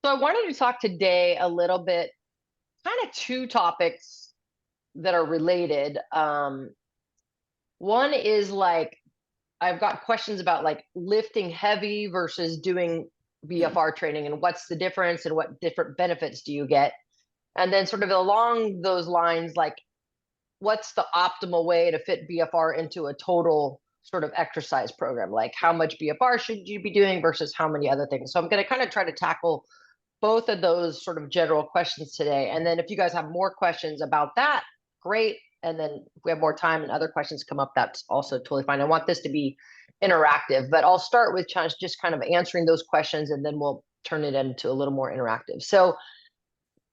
So I wanted to talk today a little bit, kind of two topics that are related. One is like I've got questions about like lifting heavy versus doing BFR training and what's the difference and what different benefits do you get? And then sort of along those lines, like what's the optimal way to fit BFR into a total sort of exercise program? Like how much BFR should you be doing versus how many other things? So I'm going to kind of try to tackle both of those sort of general questions today. And then if you guys have more questions about that, great. And then if we have more time and other questions come up, that's also totally fine. I want this to be interactive, but I'll start with just kind of answering those questions and then we'll turn it into a little more interactive. So,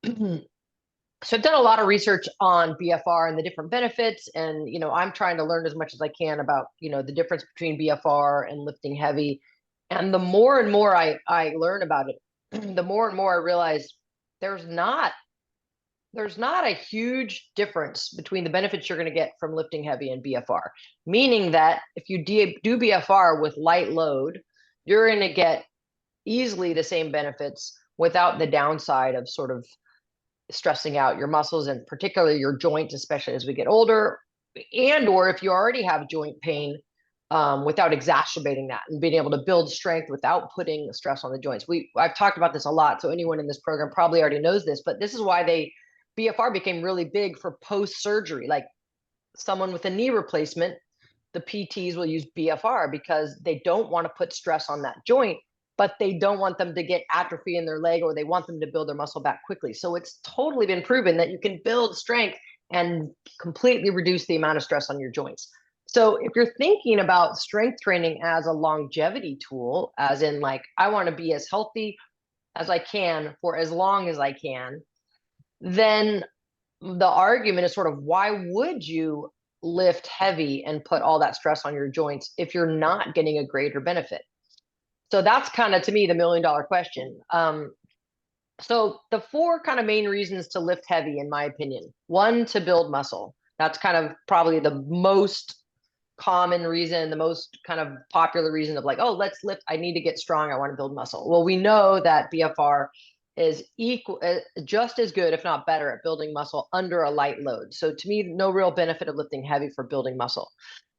so I've done a lot of research on BFR and the different benefits, and I'm trying to learn as much as I can about the difference between BFR and lifting heavy. And the more and more I learn about it, the more and more I realize there's not there's not a huge difference between the benefits you're going to get from lifting heavy and BFR. Meaning that if you do BFR with light load, you're going to get easily the same benefits without the downside of sort of stressing out your muscles and particularly your joints, especially as we get older, and or if you already have joint pain, without exacerbating that and being able to build strength without putting stress on the joints. I've talked about this a lot, so anyone in this program probably already knows this, but this is why BFR became really big for post surgery. Like someone with a knee replacement, the PTs will use BFR because they don't want to put stress on that joint, but they don't want them to get atrophy in their leg, or they want them to build their muscle back quickly. So it's totally been proven that you can build strength and completely reduce the amount of stress on your joints. So if you're thinking about strength training as a longevity tool, as in like, I want to be as healthy as I can for as long as I can, then the argument is sort of why would you lift heavy and put all that stress on your joints if you're not getting a greater benefit? So that's kind of, to me, the $1 million question. So the four kind of main reasons to lift heavy, in my opinion: one, to build muscle. That's kind of probably the most common reason, the most kind of popular reason of like, oh, let's lift. I need to get strong. I want to build muscle. Well, we know that BFR is equal, just as good, if not better, at building muscle under a light load. So to me, no real benefit of lifting heavy for building muscle.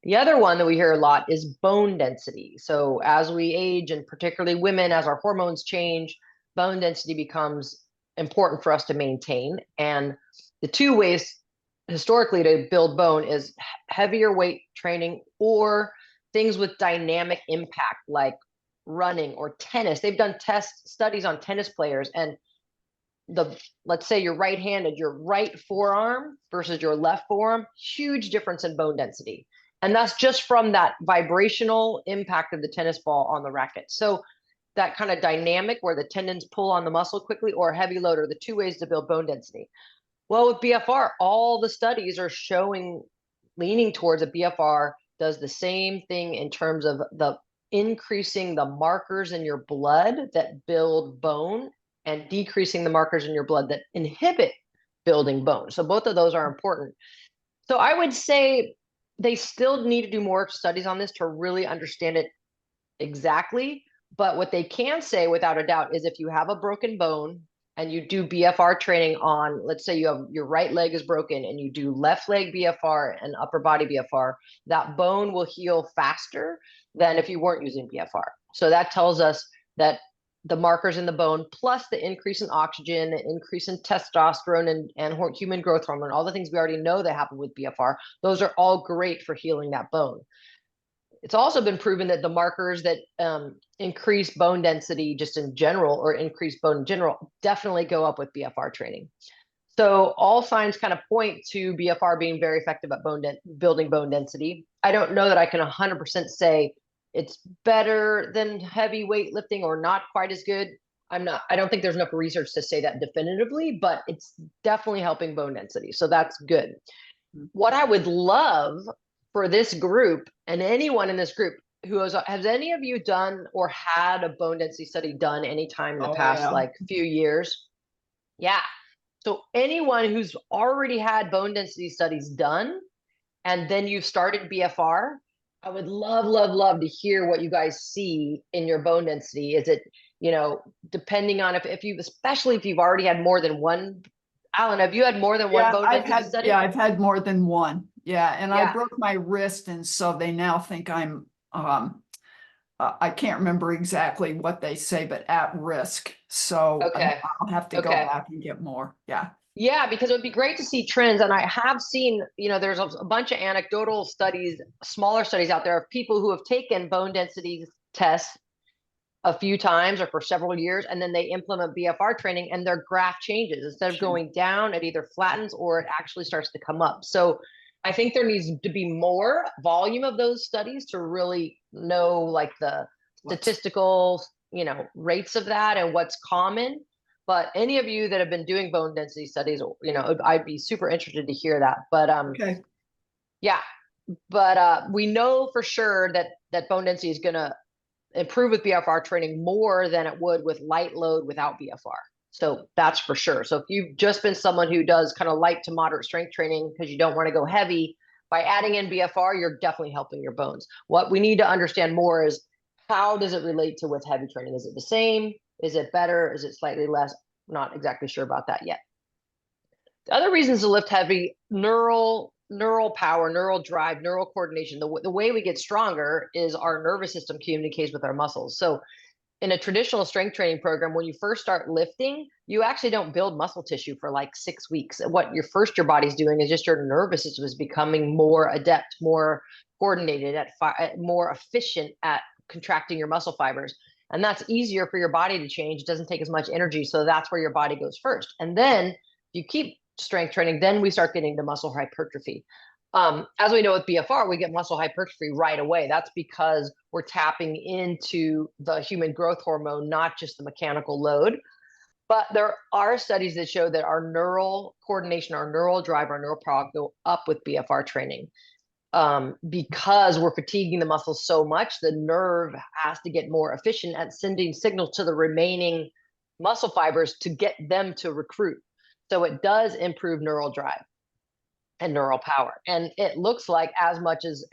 The other one that we hear a lot is bone density. So as we age, and particularly women, as our hormones change, bone density becomes important for us to maintain. And the two ways historically to build bone is heavier weight training or things with dynamic impact like running or tennis. They've done studies on tennis players, and let's say you're right-handed, your right forearm versus your left forearm, huge difference in bone density. And that's just from that vibrational impact of the tennis ball on the racket. So that kind of dynamic where the tendons pull on the muscle quickly, or heavy load, are the two ways to build bone density. Well, with BFR, all the studies are showing, leaning towards a BFR does the same thing in terms of the increasing the markers in your blood that build bone and decreasing the markers in your blood that inhibit building bone. So both of those are important. So I would say they still need to do more studies on this to really understand it exactly. But what they can say without a doubt is if you have a broken bone and you do BFR training on, let's say you have your right leg is broken and you do left leg BFR and upper body BFR, that bone will heal faster than if you weren't using BFR. So that tells us that the markers in the bone, plus the increase in oxygen, the increase in testosterone and human growth hormone, all the things we already know that happen with BFR, those are all great for healing that bone. It's also been proven that the markers that increase bone density just in general, or increase bone in general, definitely go up with BFR training. So all signs kind of point to BFR being very effective at building bone density. I don't know that I can 100% say it's better than heavy weightlifting or not quite as good. I don't think there's enough research to say that definitively, but it's definitely helping bone density. So that's good. What I would love for this group and anyone in this group who has any of you done or had a bone density study done anytime in the past, Yeah. like few years? Yeah. So anyone who's already had bone density studies done and then you've started BFR, I would love, love, love to hear what you guys see in your bone density. depending on if you, especially if you've already had more than one. Alan, have you had more than one Yeah, bone density study? I've had more than one. Yeah, and I Yeah. broke my wrist, and so they now think I'm I can't remember exactly what they say, but at risk. So Okay. I'll have to go Okay. back and get more. Yeah. Yeah, because it would be great to see trends. And I have seen, there's a bunch of anecdotal studies, smaller studies out there of people who have taken bone density tests a few times or for several years, and then they implement BFR training and their graph changes. Instead of going down, it either flattens or it actually starts to come up. So I think there needs to be more volume of those studies to really know like the statistical, rates of that and what's common. But any of you that have been doing bone density studies, I'd be super interested to hear that. But Okay. yeah, but we know for sure that bone density is going to improve with BFR training more than it would with light load without BFR. So that's for sure. So if you've just been someone who does kind of light to moderate strength training because you don't want to go heavy, by adding in BFR, you're definitely helping your bones. What we need to understand more is how does it relate to with heavy training? Is it the same? Is it better? Is it slightly less? Not exactly sure about that yet. The other reasons to lift heavy, neural power, neural drive, neural coordination. The way we get stronger is our nervous system communicates with our muscles. So in a traditional strength training program, when you first start lifting, you actually don't build muscle tissue for like 6 weeks. What your body's doing is just your nervous system is becoming more adept, more coordinated, more efficient at contracting your muscle fibers. And that's easier for your body to change. It doesn't take as much energy. So that's where your body goes first. And then you keep strength training, then we start getting to muscle hypertrophy. As we know with BFR, we get muscle hypertrophy right away. That's because we're tapping into the human growth hormone, not just the mechanical load. But there are studies that show that our neural coordination, our neural drive, our neural power go up with BFR training. Because we're fatiguing the muscles so much, the nerve has to get more efficient at sending signals to the remaining muscle fibers to get them to recruit. So it does improve neural drive and neural power. And it looks like as much as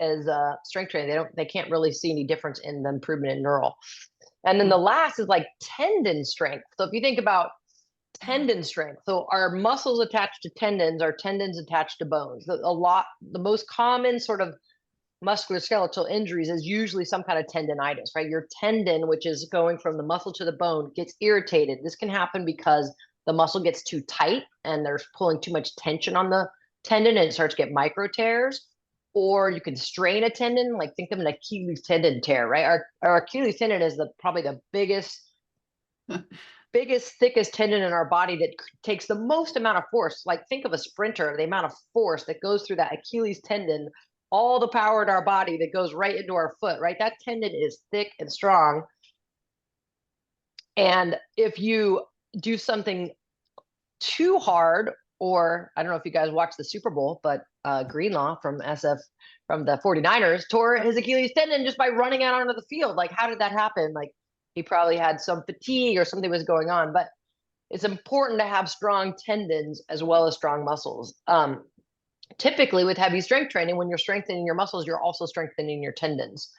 strength training, they can't really see any difference in the improvement in neural. And then the last is like tendon strength. So if you think about tendon strength, so our muscles attached to tendons, our tendons attached to bones. The most common sort of musculoskeletal injuries is usually some kind of tendonitis, right? Your tendon, which is going from the muscle to the bone, gets irritated. This can happen because the muscle gets too tight and there's pulling too much tension on the tendon and it starts to get micro tears. Or you can strain a tendon, like think of an Achilles tendon tear, right? Our Achilles tendon is probably the biggest, thickest tendon in our body that takes the most amount of force. Like think of a sprinter, the amount of force that goes through that Achilles tendon, all the power in our body that goes right into our foot, right? That tendon is thick and strong. And if you do something too hard, or I don't know if you guys watched the Super Bowl, but Greenlaw from the 49ers tore his Achilles tendon just by running out onto the field. Like, how did that happen? Like, he probably had some fatigue or something was going on, but it's important to have strong tendons as well as strong muscles. Typically with heavy strength training, when you're strengthening your muscles, you're also strengthening your tendons.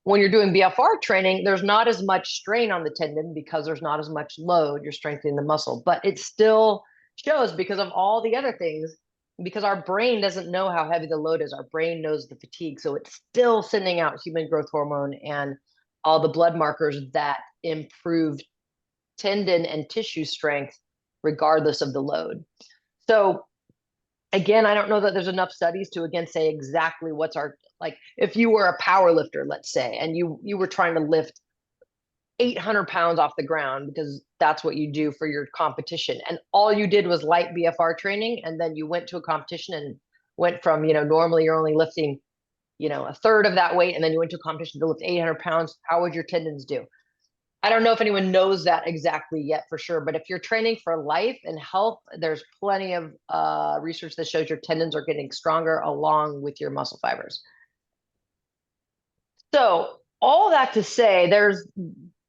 When you're doing BFR training, there's not as much strain on the tendon because there's not as much load. You're strengthening the muscle, but it still shows because of all the other things, because our brain doesn't know how heavy the load is. Our brain knows the fatigue. So it's still sending out human growth hormone and all the blood markers that improve tendon and tissue strength regardless of the load. So again, I don't know that there's enough studies to again say exactly what's like if you were a power lifter, let's say, and you were trying to lift 800 pounds off the ground because that's what you do for your competition, and all you did was light BFR training, and then you went to a competition and went from normally you're only lifting a third of that weight, and then you went to a competition to lift 800 pounds. How would your tendons do? I don't know if anyone knows that exactly yet for sure, but if you're training for life and health, there's plenty of research that shows your tendons are getting stronger along with your muscle fibers. So all that to say,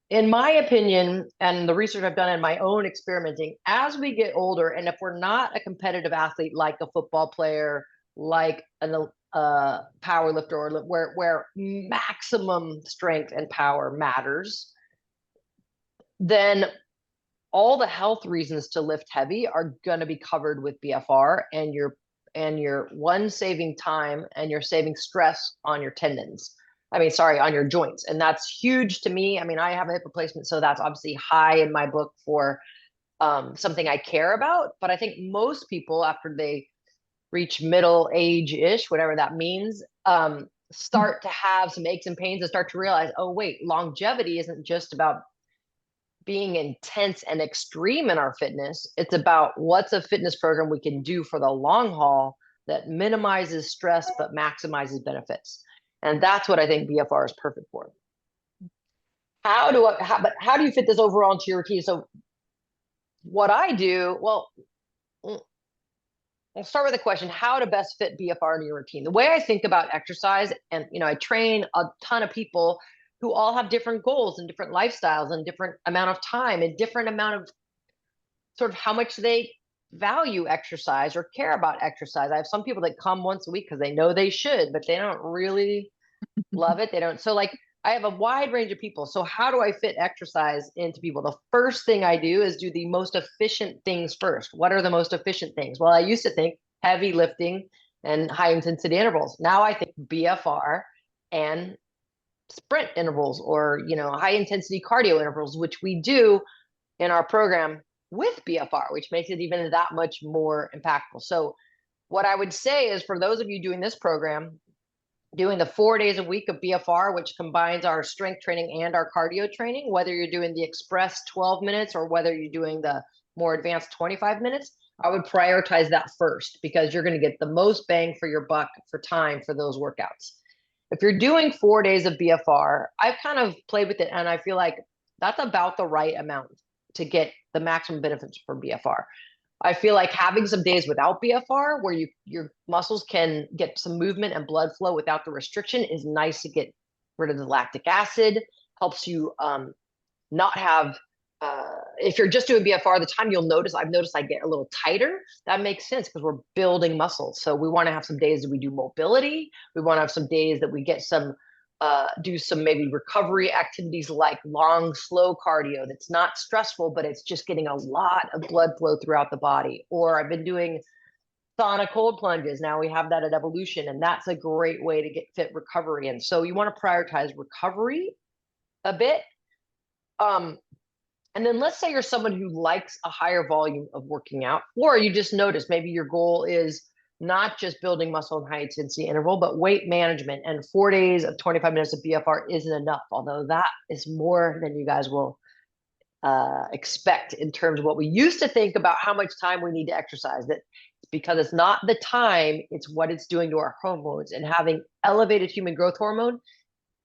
in my opinion, and the research I've done in my own experimenting, as we get older, and if we're not a competitive athlete like a football player, like a power lifter, or where maximum strength and power matters, then all the health reasons to lift heavy are going to be covered with BFR, and you're one, saving time, and you're saving stress on your tendons. I mean, sorry, on your joints. And that's huge to me. I mean, I have a hip replacement, so that's obviously high in my book for something I care about. But I think most people, after they reach middle age-ish, whatever that means, start to have some aches and pains and start to realize, oh, wait, longevity isn't just about being intense and extreme in our fitness. It's about what's a fitness program we can do for the long haul that minimizes stress but maximizes benefits. And that's what I think BFR is perfect for. But how do you fit this overall into your routine? So what I do, well, I'll start with a question: how to best fit BFR into your routine. The way I think about exercise, and I train a ton of people who all have different goals and different lifestyles and different amount of time and different amount of sort of how much they value exercise or care about exercise. I have some people that come once a week because they know they should, but they don't really love it. They don't. So like I have a wide range of people. So how do I fit exercise into people? The first thing I do is do the most efficient things first. What are the most efficient things? Well, I used to think heavy lifting and high intensity intervals. Now I think BFR and sprint intervals, or high intensity cardio intervals, which we do in our program with BFR, which makes it even that much more impactful. So what I would say is, for those of you doing this program, doing the 4 days a week of BFR, which combines our strength training and our cardio training, whether you're doing the express 12 minutes or whether you're doing the more advanced 25 minutes, I would prioritize that first, because you're going to get the most bang for your buck for time for those workouts. If you're doing 4 days of BFR, I've kind of played with it, and I feel like that's about the right amount to get the maximum benefits from BFR. I feel like having some days without BFR, where your muscles can get some movement and blood flow without the restriction, is nice to get rid of the lactic acid. Helps you not have. If you're just doing BFR, the time I've noticed I get a little tighter. That makes sense because we're building muscles. So we want to have some days that we do mobility. We want to have some days that we get some do some maybe recovery activities like long, slow cardio that's not stressful, but it's just getting a lot of blood flow throughout the body. Or I've been doing sauna cold plunges. Now we have that at Evolution, and that's a great way to get fit recovery. And so you want to prioritize recovery a bit. And then let's say you're someone who likes a higher volume of working out, or you just notice maybe your goal is not just building muscle and high intensity interval, but weight management, and 4 days of 25 minutes of BFR isn't enough, although that is more than you guys will expect in terms of what we used to think about how much time we need to exercise. That because it's not the time, it's what it's doing to our hormones, and having elevated human growth hormone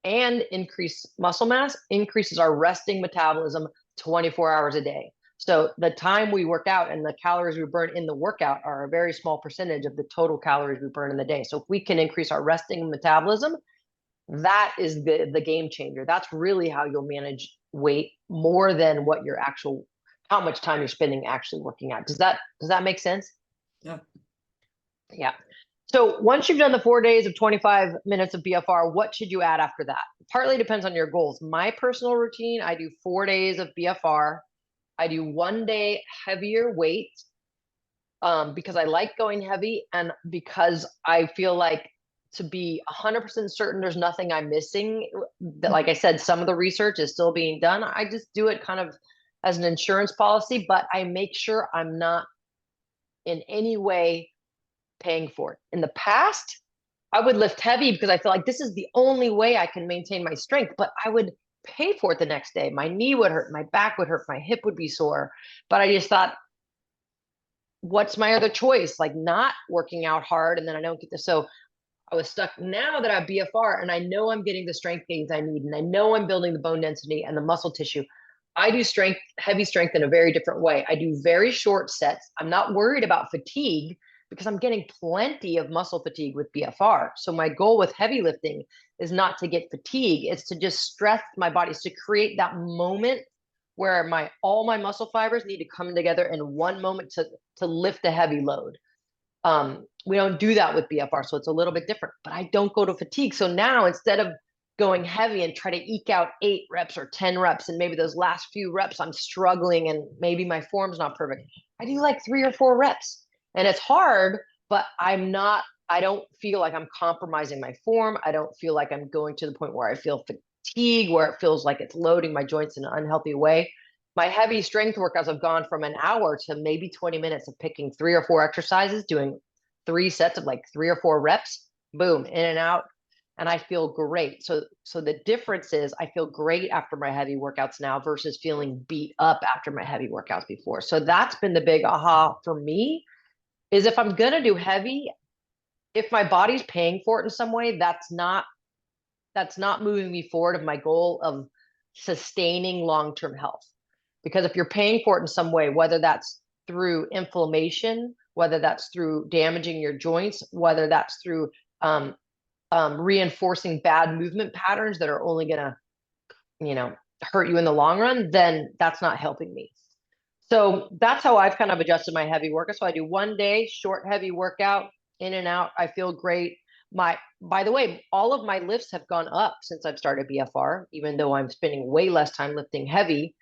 and increased muscle mass increases our resting metabolism 24 hours a day. So the time we work out and the calories we burn in the workout are a very small percentage of the total calories we burn in the day. So if we can increase our resting metabolism, that is the game changer. That's really how you'll manage weight more than what your actual, how much time you're spending actually working out. Does that make sense? Yeah. Yeah. So once you've done the 4 days of 25 minutes of BFR, what should you add after that? Partly depends on your goals. My personal routine, I do 4 days of BFR. I do 1 day heavier weight because I like going heavy, and because I feel like, to be 100% certain there's nothing I'm missing. That, like I said, some of the research is still being done. I just do it kind of as an insurance policy, but I make sure I'm not in any way paying for it. In the past, I would lift heavy because I feel like this is the only way I can maintain my strength, but I would pay for it the next day. My knee would hurt, my back would hurt, my hip would be sore. But I just thought, what's my other choice? Like, not working out hard, and then I don't get this. So I was stuck. Now that I have BFR and I know I'm getting the strength gains I need, and I know I'm building the bone density and the muscle tissue, I do heavy strength in a very different way. I do very short sets. I'm not worried about fatigue because I'm getting plenty of muscle fatigue with BFR. So my goal with heavy lifting is not to get fatigue. It's to just stress my body, to create that moment where all my muscle fibers need to come together in one moment to lift a heavy load. We don't do that with BFR, so it's a little bit different, but I don't go to fatigue. So now, instead of going heavy and try to eke out 8 reps or 10 reps. And maybe those last few reps, I'm struggling and maybe my form's not perfect. I do like 3 or 4 reps and it's hard, but I don't feel like I'm compromising my form. I don't feel like I'm going to the point where I feel fatigue, where it feels like it's loading my joints in an unhealthy way. My heavy strength workouts have gone from an hour to maybe 20 minutes of picking 3 or 4 exercises, doing 3 sets of like 3 or 4 reps, boom, in and out. And I feel great. So the difference is I feel great after my heavy workouts now versus feeling beat up after my heavy workouts before. So that's been the big aha for me is if I'm going to do heavy, if my body's paying for it in some way, that's not moving me forward of my goal of sustaining long-term health. Because if you're paying for it in some way, whether that's through inflammation, whether that's through damaging your joints, whether that's through um, reinforcing bad movement patterns that are only going to, hurt you in the long run, then that's not helping me. So that's how I've kind of adjusted my heavy workout. So I do 1 day short, heavy workout, in and out. I feel great. By the way, all of my lifts have gone up since I've started BFR, even though I'm spending way less time lifting heavy.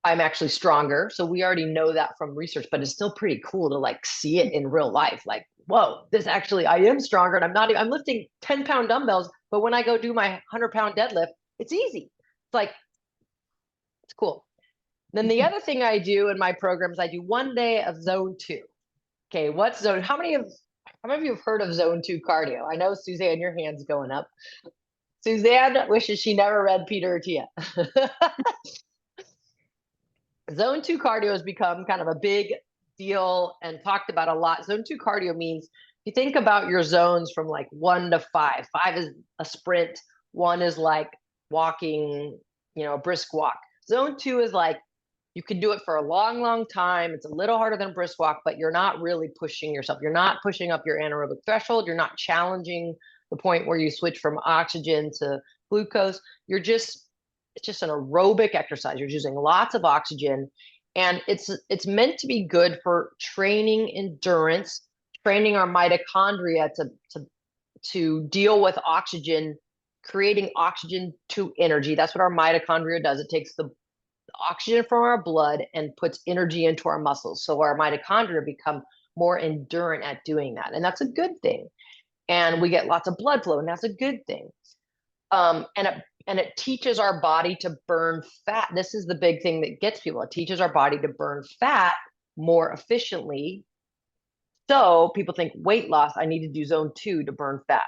I'm actually stronger. So we already know that from research, but it's still pretty cool to like see it in real life. Like, whoa, I am stronger and I'm lifting 10-pound dumbbells, but when I go do my 100-pound deadlift, it's easy. It's like, it's cool. Then the other thing I do in my programs, I do 1 day of zone 2. Okay. What's zone? How many of you have heard of zone 2 cardio? I know Suzanne, your hand's going up. Suzanne wishes she never read Peter Attia. Zone 2 cardio has become kind of a big deal and talked about a lot. Zone 2 cardio means you think about your zones from like 1 to 5. 5 is a sprint. 1 is like walking, a brisk walk. Zone 2 is like you can do it for a long, long time. It's a little harder than a brisk walk, but you're not really pushing yourself. You're not pushing up your anaerobic threshold. You're not challenging the point where you switch from oxygen to glucose. It's just an aerobic exercise. You're using lots of oxygen, and it's meant to be good for training endurance, training our mitochondria to deal with oxygen, creating oxygen to energy. That's what our mitochondria does. It takes the oxygen from our blood and puts energy into our muscles. So our mitochondria become more endurant at doing that. And that's a good thing. And we get lots of blood flow, and that's a good thing. And it teaches our body to burn fat. This is the big thing that gets people. It teaches our body to burn fat more efficiently. So people think weight loss, I need to do zone 2 to burn fat.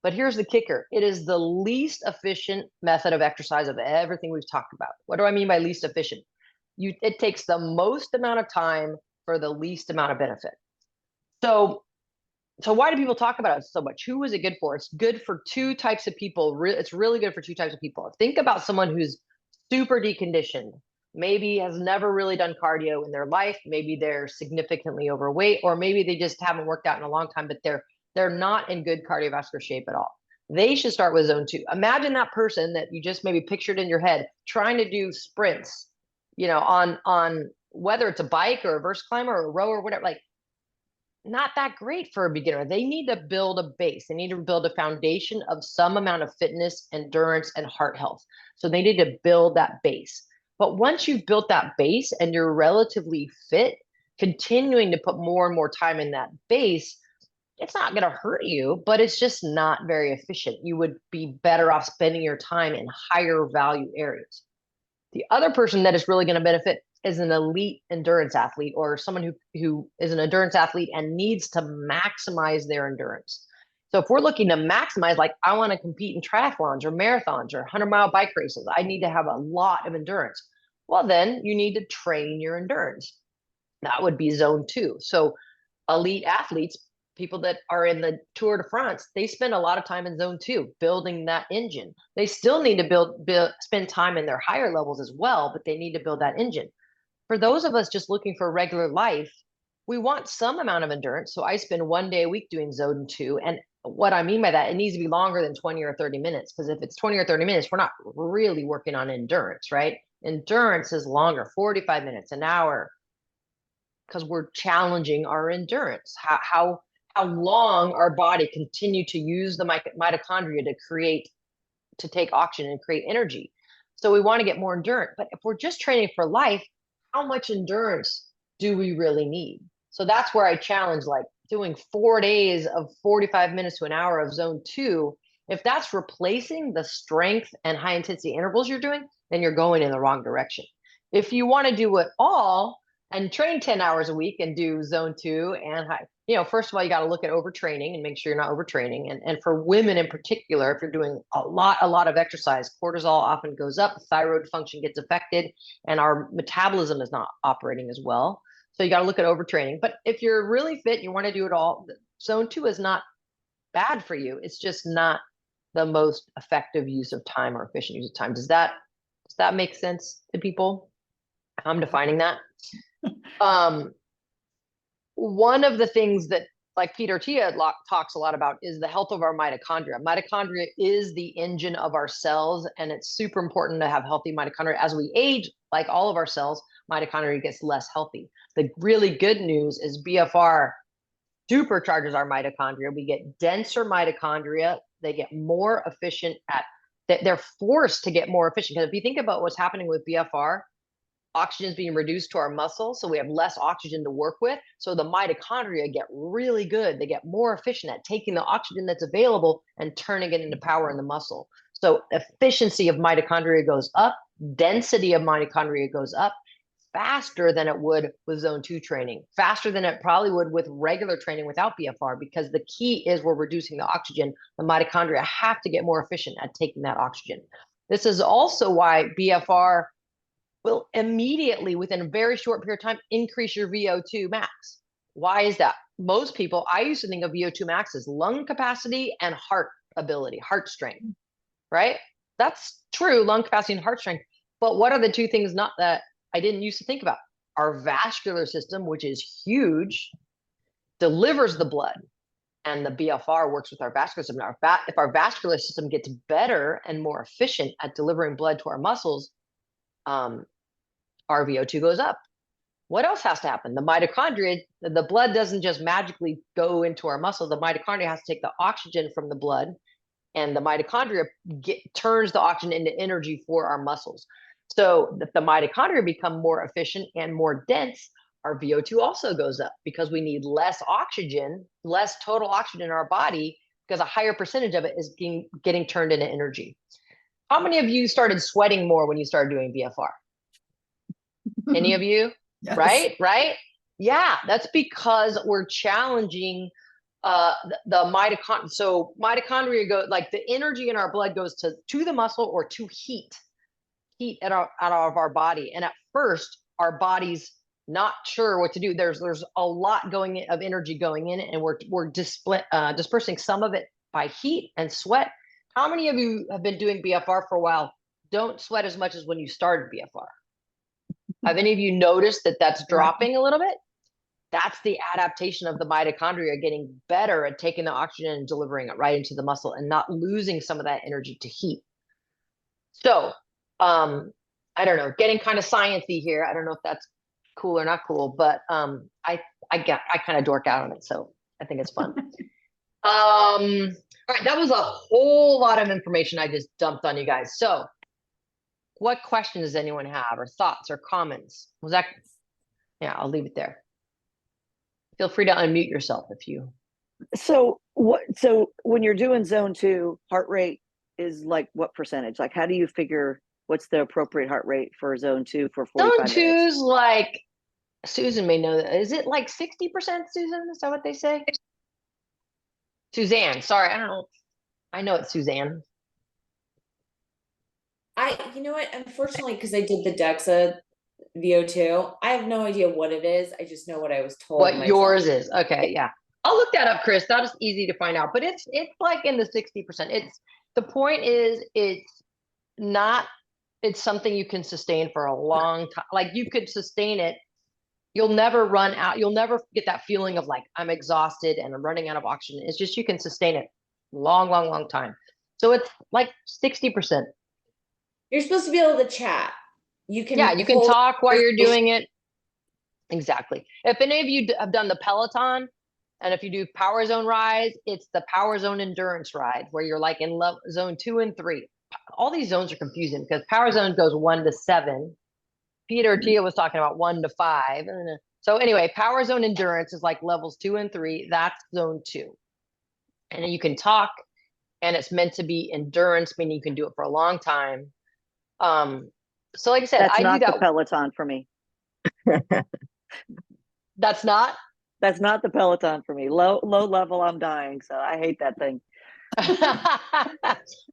But here's the kicker. It is the least efficient method of exercise of everything we've talked about. What do I mean by least efficient? It takes the most amount of time for the least amount of benefit. So why do people talk about it so much? Who is it good for? It's good for 2 types of people. It's really good for 2 types of people. Think about someone who's super deconditioned, maybe has never really done cardio in their life. Maybe they're significantly overweight, or maybe they just haven't worked out in a long time, but they're not in good cardiovascular shape at all. They should start with zone 2. Imagine that person that you just maybe pictured in your head trying to do sprints, on whether it's a bike or a verse climber or a row or whatever, like not that great for a beginner. They need to build a base. They need to build a foundation of some amount of fitness, endurance, and heart health. So they need to build that base. But once you've built that base and you're relatively fit, continuing to put more and more time in that base, it's not going to hurt you, but it's just not very efficient. You would be better off spending your time in higher value areas. The other person that is really going to benefit is an elite endurance athlete, or someone who is an endurance athlete and needs to maximize their endurance. So if we're looking to maximize, like I want to compete in triathlons or marathons or 100-mile bike races, I need to have a lot of endurance. Well, then you need to train your endurance. That would be zone 2. So elite athletes, people that are in the Tour de France, they spend a lot of time in zone 2 building that engine. They still need to spend time in their higher levels as well, but they need to build that engine. For those of us just looking for regular life, we want some amount of endurance. So I spend 1 day a week doing zone 2. And what I mean by that, it needs to be longer than 20 or 30 minutes. Because if it's 20 or 30 minutes, we're not really working on endurance, right? Endurance is longer, 45 minutes, an hour, because we're challenging our endurance. How long our body continue to use the mitochondria to take oxygen and create energy. So we want to get more endurance. But if we're just training for life, how much endurance do we really need? So that's where I challenge, like doing 4 days of 45 minutes to an hour of zone 2. If that's replacing the strength and high intensity intervals you're doing, then you're going in the wrong direction. If you want to do it all and train 10 hours a week and do zone 2 and high, first of all, you got to look at overtraining and make sure you're not overtraining. And for women in particular, if you're doing a lot of exercise, cortisol often goes up, thyroid function gets affected, and our metabolism is not operating as well. So you got to look at overtraining. But if you're really fit and you want to do it all, zone 2 is not bad for you. It's just not the most effective use of time or efficient use of time. Does that make sense to people? I'm defining that. One of the things that, like Peter Tia talks a lot about, is the health of our mitochondria. Mitochondria is the engine of our cells, and it's super important to have healthy mitochondria. As we age, like all of our cells, mitochondria gets less healthy. The really good news is BFR supercharges our mitochondria. We get denser mitochondria. They get more efficient they're forced to get more efficient. Because if you think about what's happening with BFR, oxygen is being reduced to our muscles, so we have less oxygen to work with. So the mitochondria get really good. They get more efficient at taking the oxygen that's available and turning it into power in the muscle. So efficiency of mitochondria goes up, density of mitochondria goes up faster than it would with zone 2 training, faster than it probably would with regular training without BFR, because the key is we're reducing the oxygen. The mitochondria have to get more efficient at taking that oxygen. This is also why BFR will immediately, within a very short period of time, increase your VO2 max. Why is that? Most people, I used to think of VO2 max as lung capacity and heart ability, heart strength, right? That's true, lung capacity and heart strength. But what are the two things not that I didn't used to think about? Our vascular system, which is huge, delivers the blood, and the BFR works with our vascular system. If our vascular system gets better and more efficient at delivering blood to our muscles, our VO2 goes up. What else has to happen? The mitochondria, the blood doesn't just magically go into our muscle. The mitochondria has to take the oxygen from the blood, and the mitochondria turns the oxygen into energy for our muscles. So if the mitochondria become more efficient and more dense, our VO2 also goes up, because we need less oxygen, less total oxygen in our body, because a higher percentage of it is getting turned into energy. How many of you started sweating more when you started doing BFR? Any of you? Yes. Right? Yeah, that's because we're challenging the mitochondria. So mitochondria go, like, the energy in our blood goes to the muscle or to heat out of our body. And at first, our body's not sure what to do. There's a lot of energy going in, and we're dispersing some of it by heat and sweat. How many of you have been doing BFR for a while, don't sweat as much as when you started BFR? Have any of you noticed that that's dropping a little bit? That's the adaptation of the mitochondria getting better at taking the oxygen and delivering it right into the muscle and not losing some of that energy to heat. So, I don't know, getting kind of sciencey here. I don't know if that's cool or not cool, but I kind of dork out on it, so I think it's fun. All right, that was a whole lot of information I just dumped on you guys. So, what questions does anyone have, or thoughts or comments? Yeah, I'll leave it there. Feel free to unmute yourself if you. So when you're doing zone 2, heart rate is like what percentage? Like, how do you figure what's the appropriate heart rate for zone 2 for 45 Zone 2's minutes? like, Susan may know that. Is it like 60%, Susan? Is that what they say? Suzanne, sorry, I don't know. I know it's Suzanne. You know what? Unfortunately, because I did the DEXA VO2, I have no idea what it is. I just know what I was told. What yours is. Okay, yeah. I'll look that up, Chris. That is easy to find out. But it's like in the 60%. The point is, it's something you can sustain for a long time. Like, you could sustain it. You'll never run out. You'll never get that feeling of like, I'm exhausted and I'm running out of oxygen. It's just, you can sustain it long time. So it's like 60%. You're supposed to be able to chat. You can talk while you're doing it. Exactly. If any of you have done the Peloton, and if you do Power Zone rides, it's the Power Zone endurance ride, where you're like in zone 2 and 3. all these zones are confusing because power zone goes 1 to 7. Peter Tia was talking about 1 to 5. So anyway, power zone endurance is like levels 2 and 3. That's zone 2. And then you can talk, and it's meant to be endurance, meaning you can do it for a long time. So like I said, That's I do not the that. Peloton for me. That's not. That's not the Peloton for me. Low level, I'm dying. So I hate that thing.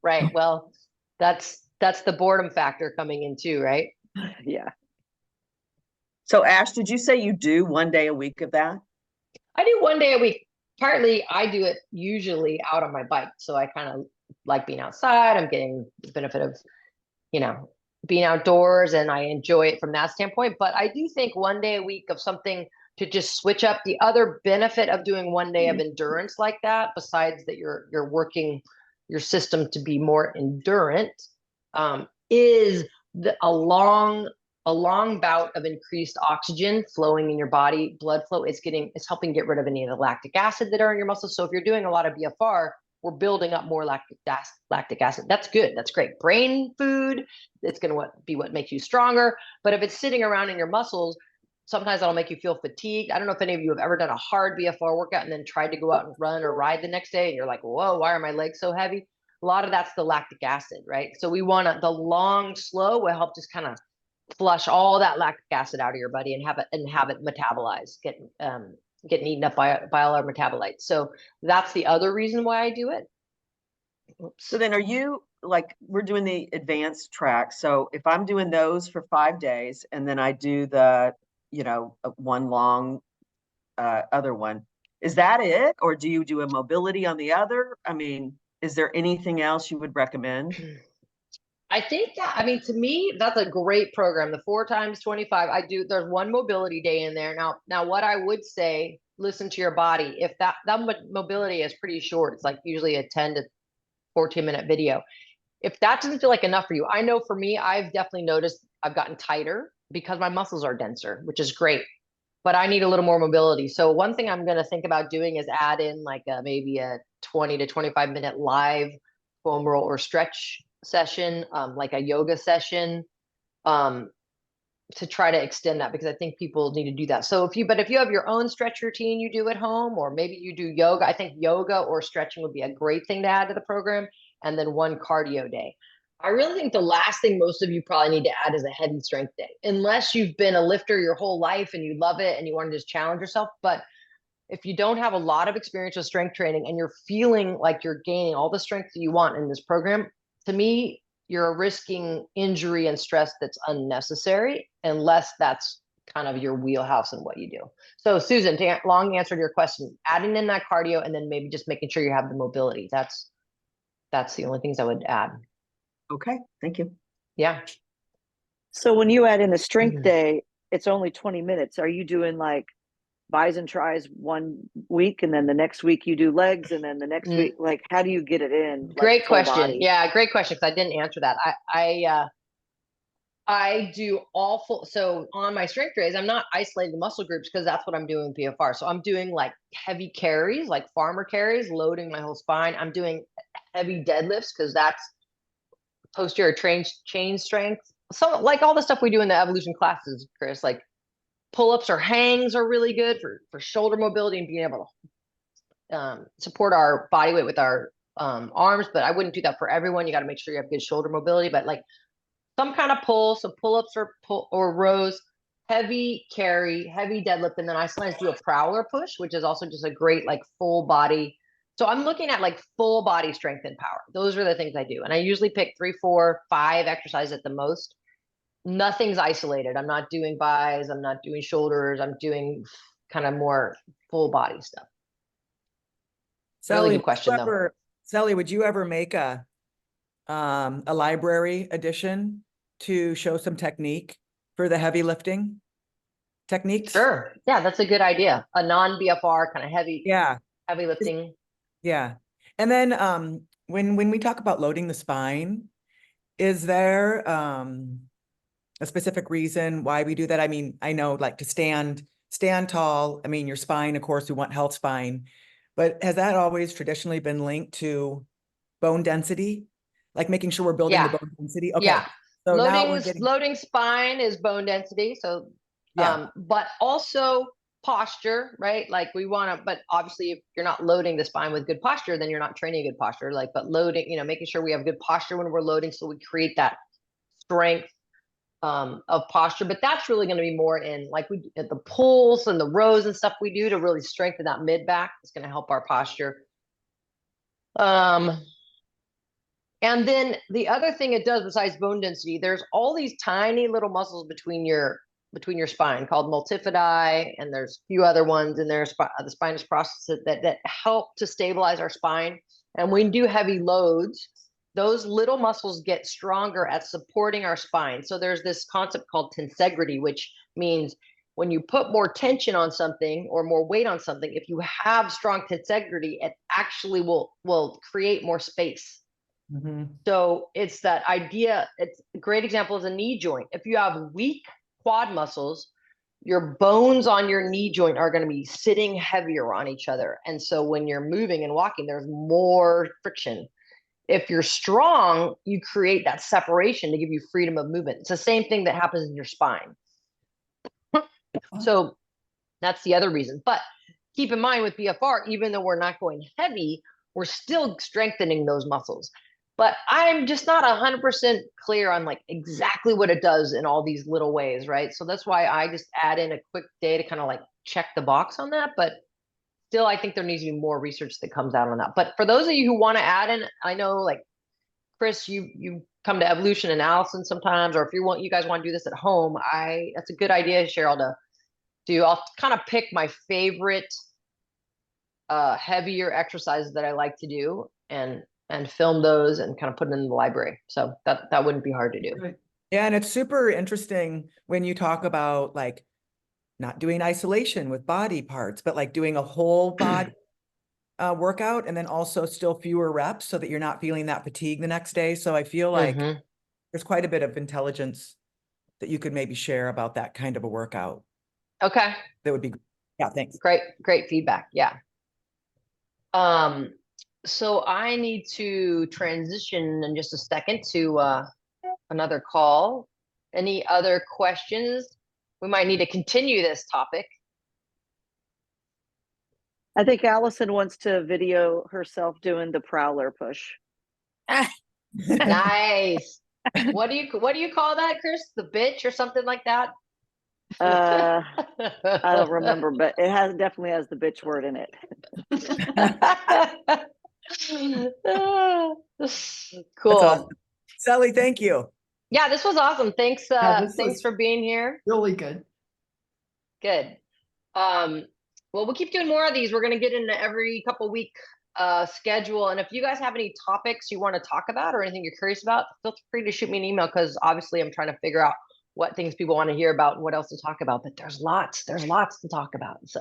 Right. Well, that's the boredom factor coming in too, right? Yeah. So Ash, did you say you do 1 day a week of that? I do 1 day a week. Partly I do it usually out on my bike. So I kind of like being outside. I'm getting the benefit of, being outdoors, and I enjoy it from that standpoint. But I do think 1 day a week of something to just switch up. The other benefit of doing 1 day of endurance like that, besides that you're working your system to be more endurant, is a long bout of increased oxygen flowing in your body, blood flow. It's helping get rid of any of the lactic acid that are in your muscles. So if you're doing a lot of BFR, we're building up more lactic acid. That's good. That's great. Brain food. It's going to be what makes you stronger. But if it's sitting around in your muscles, sometimes that'll make you feel fatigued. I don't know if any of you have ever done a hard BFR workout and then tried to go out and run or ride the next day, and you're like, whoa, why are my legs so heavy? A lot of that's the lactic acid, right? So we want the long, slow will help just kind of flush all that lactic acid out of your body and have it metabolized, getting eaten up by all our metabolites. So that's the other reason why I do it. Oops. So then are you like, we're doing the advanced track. So if I'm doing those for 5 days and then I do the, one long other one, is that it? Or do you do a mobility on the other? I mean, is there anything else you would recommend? I think that, to me, that's a great program. The 4 times 25, there's one mobility day in there. Now what I would say, listen to your body. If that mobility is pretty short, it's like usually a 10 to 14-minute video. If that doesn't feel like enough for you, I know for me, I've definitely noticed I've gotten tighter because my muscles are denser, which is great, but I need a little more mobility. So one thing I'm going to think about doing is add in like maybe a 20 to 25-minute live foam roll or stretch session, like a yoga session, to try to extend that, because I think people need to do that. So if you have your own stretch routine you do at home, or maybe you do yoga, I think yoga or stretching would be a great thing to add to the program. And then one cardio day. I really think the last thing most of you probably need to add is a heavy strength day, unless you've been a lifter your whole life and you love it and you want to just challenge yourself. But if you don't have a lot of experience with strength training and you're feeling like you're gaining all the strength that you want in this program, to me, you're risking injury and stress that's unnecessary, unless that's kind of your wheelhouse and what you do. So Susan, to long answer to your question, adding in that cardio and then maybe just making sure you have the mobility. That's the only things I would add. Okay, thank you. Yeah. So when you add in the strength day, it's only 20 minutes. Are you doing like bis and tris 1 week, and then the next week you do legs, and then the next week, like, how do you get it in? Great like, full question. body? Yeah, great question, because I didn't answer that. I do all full. So on my strength days, I'm not isolating the muscle groups because that's what I'm doing with BFR. So I'm doing like heavy carries, like farmer carries, loading my whole spine. I'm doing heavy deadlifts because that's posterior chain strength. So like all the stuff we do in the evolution classes, Chris, like pull-ups or hangs are really good for shoulder mobility and being able to support our body weight with our arms. But I wouldn't do that for everyone. You got to make sure you have good shoulder mobility. But like some kind of pull, so pull-ups or rows, heavy carry, heavy deadlift, and then I sometimes do a prowler push, which is also just a great like full body. So I'm looking at like full body strength and power. Those are the things I do. And I usually pick 3, 4, 5 exercises at the most. Nothing's isolated. I'm not doing bis, I'm not doing shoulders, I'm doing kind of more full body stuff. Really good question though. Seli, would you ever make a library edition to show some technique for the heavy lifting techniques? Sure. Yeah, that's a good idea. A non-BFR kind of heavy lifting. Yeah. And then when we talk about loading the spine, is there a specific reason why we do that? I mean, I know like to stand tall. I mean, your spine, of course, we want health spine, but has that always traditionally been linked to bone density? like making sure we're building the Yeah. bone density. Okay. Yeah. So now we're getting, Loading spine is bone density. So, yeah. but also posture, right? Like we want to, but obviously if you're not loading the spine with good posture, then you're not training good posture. Like, but loading, you know, making sure we have good posture when we're loading. So we create that strength of posture, but that's really going to be more in like we at the pulls and the rows and stuff we do to really strengthen that mid back. It's going to help our posture. And then the other thing it does besides bone density, there's all these tiny little muscles between your spine called multifidi, and there's a few other ones in there, the spinous process that help to stabilize our spine. And when we do heavy loads, those little muscles get stronger at supporting our spine. So there's this concept called tensegrity, which means when you put more tension on something or more weight on something, if you have strong tensegrity, it actually will create more space. Mm-hmm. So it's that idea. It's a great example is a knee joint. If you have weak quad muscles, your bones on your knee joint are going to be sitting heavier on each other. And so when you're moving and walking, there's more friction. If you're strong, you create that separation to give you freedom of movement. It's the same thing that happens in your spine. So that's the other reason. But keep in mind with BFR, even though we're not going heavy, we're still strengthening those muscles. But I'm just not 100% clear on like exactly what it does in all these little ways, right? So that's why I just add in a quick day to kind of like check the box on that. But still, I think there needs to be more research that comes out on that. But for those of you who want to add in, I know like Chris, you come to Evolution and Allison sometimes, or if you guys want to do this at home, that's a good idea, Cheryl, to do. I'll kind of pick my favorite heavier exercises that I like to do and film those and kind of put them in the library. So that wouldn't be hard to do. Right. Yeah, and it's super interesting when you talk about like not doing isolation with body parts, but like doing a whole body workout and then also still fewer reps so that you're not feeling that fatigue the next day. So I feel like there's quite a bit of intelligence that you could maybe share about that kind of a workout. Okay. That would be, yeah, thanks. Great feedback. Yeah. So I need to transition in just a second to another call. Any other questions? We might need to continue this topic. I think Allison wants to video herself doing the prowler push. Nice. What do you call that, Chris? The bitch or something like that? I don't remember, but it definitely has the bitch word in it. Cool. Awesome. Sally, thank you. Yeah, this was awesome. Thanks. Thanks for being here. Really good. Good. Well, we'll keep doing more of these. We're going to get into every couple week schedule. And if you guys have any topics you want to talk about or anything you're curious about, feel free to shoot me an email because obviously I'm trying to figure out what things people want to hear about and what else to talk about. But there's lots to talk about. So